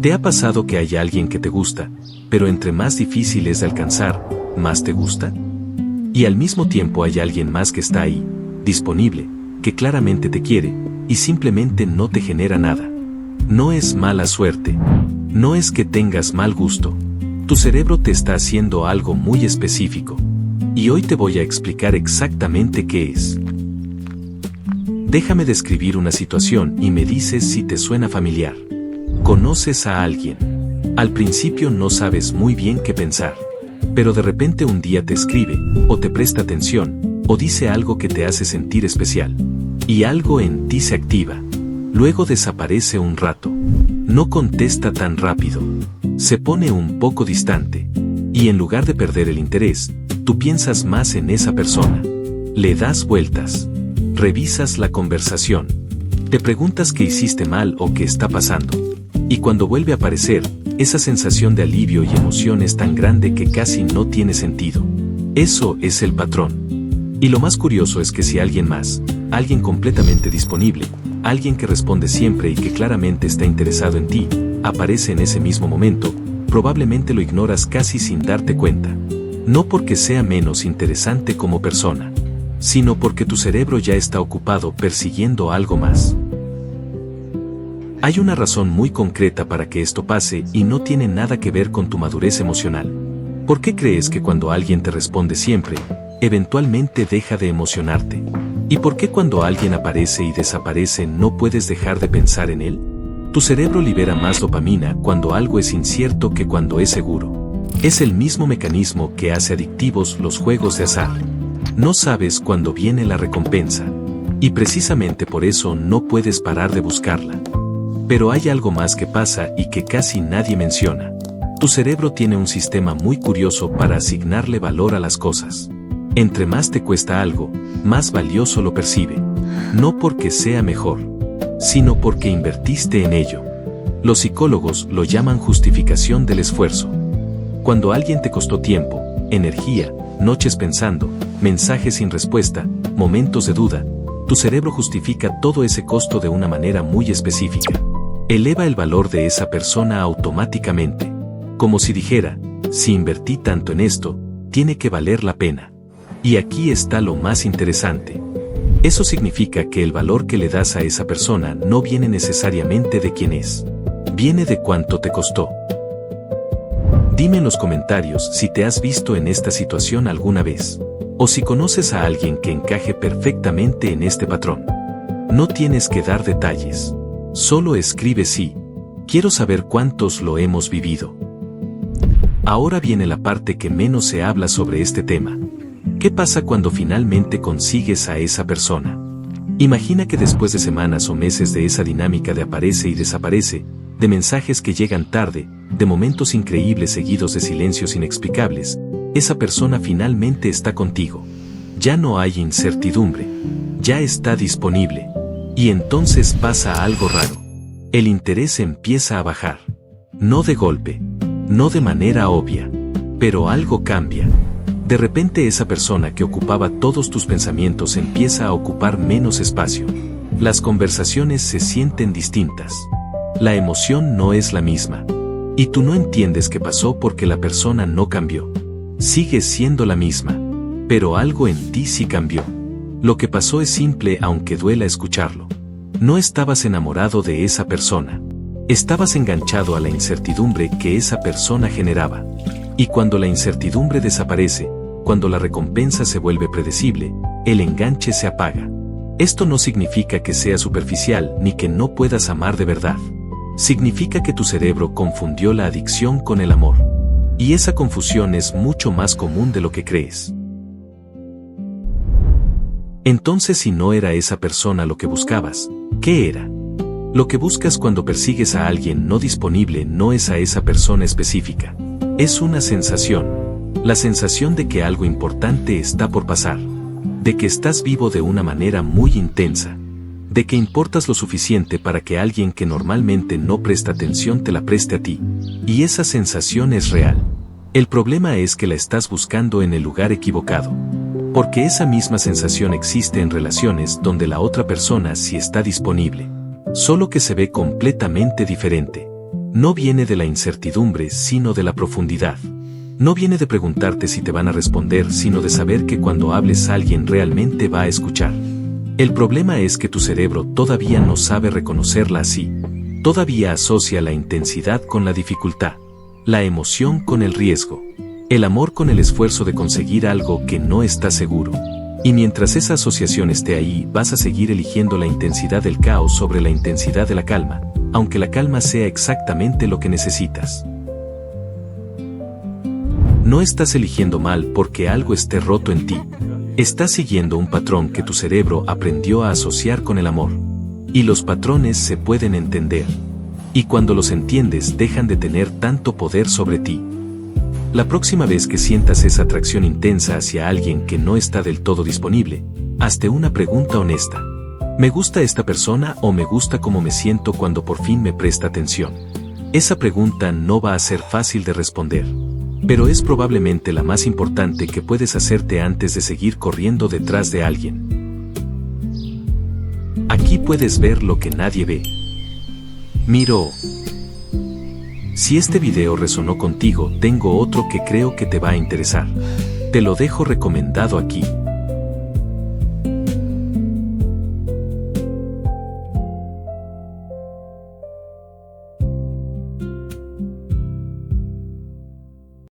¿Te ha pasado que hay alguien que te gusta, pero entre más difícil es de alcanzar, más te gusta? Y al mismo tiempo hay alguien más que está ahí, disponible, que claramente te quiere, y simplemente no te genera nada. No es mala suerte. No es que tengas mal gusto. Tu cerebro te está haciendo algo muy específico. Y hoy te voy a explicar exactamente qué es. Déjame describir una situación y me dices si te suena familiar. Conoces a alguien. Al principio no sabes muy bien qué pensar. Pero de repente un día te escribe, o te presta atención, o dice algo que te hace sentir especial. Y algo en ti se activa. Luego desaparece un rato. No contesta tan rápido. Se pone un poco distante. Y en lugar de perder el interés, tú piensas más en esa persona. Le das vueltas. Revisas la conversación. Te preguntas qué hiciste mal o qué está pasando. Y cuando vuelve a aparecer, esa sensación de alivio y emoción es tan grande que casi no tiene sentido. Eso es el patrón. Y lo más curioso es que si alguien más, alguien completamente disponible, alguien que responde siempre y que claramente está interesado en ti, aparece en ese mismo momento, probablemente lo ignoras casi sin darte cuenta. No porque sea menos interesante como persona, sino porque tu cerebro ya está ocupado persiguiendo algo más. Hay una razón muy concreta para que esto pase y no tiene nada que ver con tu madurez emocional. ¿Por qué crees que cuando alguien te responde siempre, eventualmente deja de emocionarte? ¿Y por qué cuando alguien aparece y desaparece no puedes dejar de pensar en él? Tu cerebro libera más dopamina cuando algo es incierto que cuando es seguro. Es el mismo mecanismo que hace adictivos los juegos de azar. No sabes cuándo viene la recompensa. Y precisamente por eso no puedes parar de buscarla. Pero hay algo más que pasa y que casi nadie menciona. Tu cerebro tiene un sistema muy curioso para asignarle valor a las cosas. Entre más te cuesta algo, más valioso lo percibe. No porque sea mejor, sino porque invertiste en ello. Los psicólogos lo llaman justificación del esfuerzo. Cuando alguien te costó tiempo, energía, noches pensando, mensajes sin respuesta, momentos de duda, tu cerebro justifica todo ese costo de una manera muy específica. Eleva el valor de esa persona automáticamente. Como si dijera, si invertí tanto en esto, tiene que valer la pena. Y aquí está lo más interesante. Eso significa que el valor que le das a esa persona no viene necesariamente de quién es. Viene de cuánto te costó. Dime en los comentarios si te has visto en esta situación alguna vez. O si conoces a alguien que encaje perfectamente en este patrón. No tienes que dar detalles. Solo escribe sí. Quiero saber cuántos lo hemos vivido. Ahora viene la parte que menos se habla sobre este tema. ¿Qué pasa cuando finalmente consigues a esa persona? Imagina que después de semanas o meses de esa dinámica de aparece y desaparece, de mensajes que llegan tarde, de momentos increíbles seguidos de silencios inexplicables, esa persona finalmente está contigo. Ya no hay incertidumbre. Ya está disponible. Y entonces pasa algo raro. El interés empieza a bajar. No de golpe. No de manera obvia. Pero algo cambia. De repente esa persona que ocupaba todos tus pensamientos empieza a ocupar menos espacio. Las conversaciones se sienten distintas. La emoción no es la misma. Y tú no entiendes qué pasó porque la persona no cambió. Sigue siendo la misma. Pero algo en ti sí cambió. Lo que pasó es simple aunque duela escucharlo. No estabas enamorado de esa persona. Estabas enganchado a la incertidumbre que esa persona generaba. Y cuando la incertidumbre desaparece, cuando la recompensa se vuelve predecible, el enganche se apaga. Esto no significa que sea superficial ni que no puedas amar de verdad. Significa que tu cerebro confundió la adicción con el amor. Y esa confusión es mucho más común de lo que crees. Entonces, si no era esa persona lo que buscabas, ¿qué era? Lo que buscas cuando persigues a alguien no disponible no es a esa persona específica. Es una sensación. La sensación de que algo importante está por pasar. De que estás vivo de una manera muy intensa. De que importas lo suficiente para que alguien que normalmente no presta atención te la preste a ti. Y esa sensación es real. El problema es que la estás buscando en el lugar equivocado. Porque esa misma sensación existe en relaciones donde la otra persona sí está disponible. Solo que se ve completamente diferente. No viene de la incertidumbre, sino de la profundidad. No viene de preguntarte si te van a responder, sino de saber que cuando hables alguien realmente va a escuchar. El problema es que tu cerebro todavía no sabe reconocerla así. Todavía asocia la intensidad con la dificultad, la emoción con el riesgo, el amor con el esfuerzo de conseguir algo que no está seguro. Y mientras esa asociación esté ahí, vas a seguir eligiendo la intensidad del caos sobre la intensidad de la calma, aunque la calma sea exactamente lo que necesitas. No estás eligiendo mal porque algo esté roto en ti. Estás siguiendo un patrón que tu cerebro aprendió a asociar con el amor. Y los patrones se pueden entender. Y cuando los entiendes, dejan de tener tanto poder sobre ti. La próxima vez que sientas esa atracción intensa hacia alguien que no está del todo disponible, hazte una pregunta honesta. ¿Me gusta esta persona o me gusta cómo me siento cuando por fin me presta atención? Esa pregunta no va a ser fácil de responder, pero es probablemente la más importante que puedes hacerte antes de seguir corriendo detrás de alguien. Aquí puedes ver lo que nadie ve. Miro. Si este video resonó contigo, tengo otro que creo que te va a interesar. Te lo dejo recomendado aquí.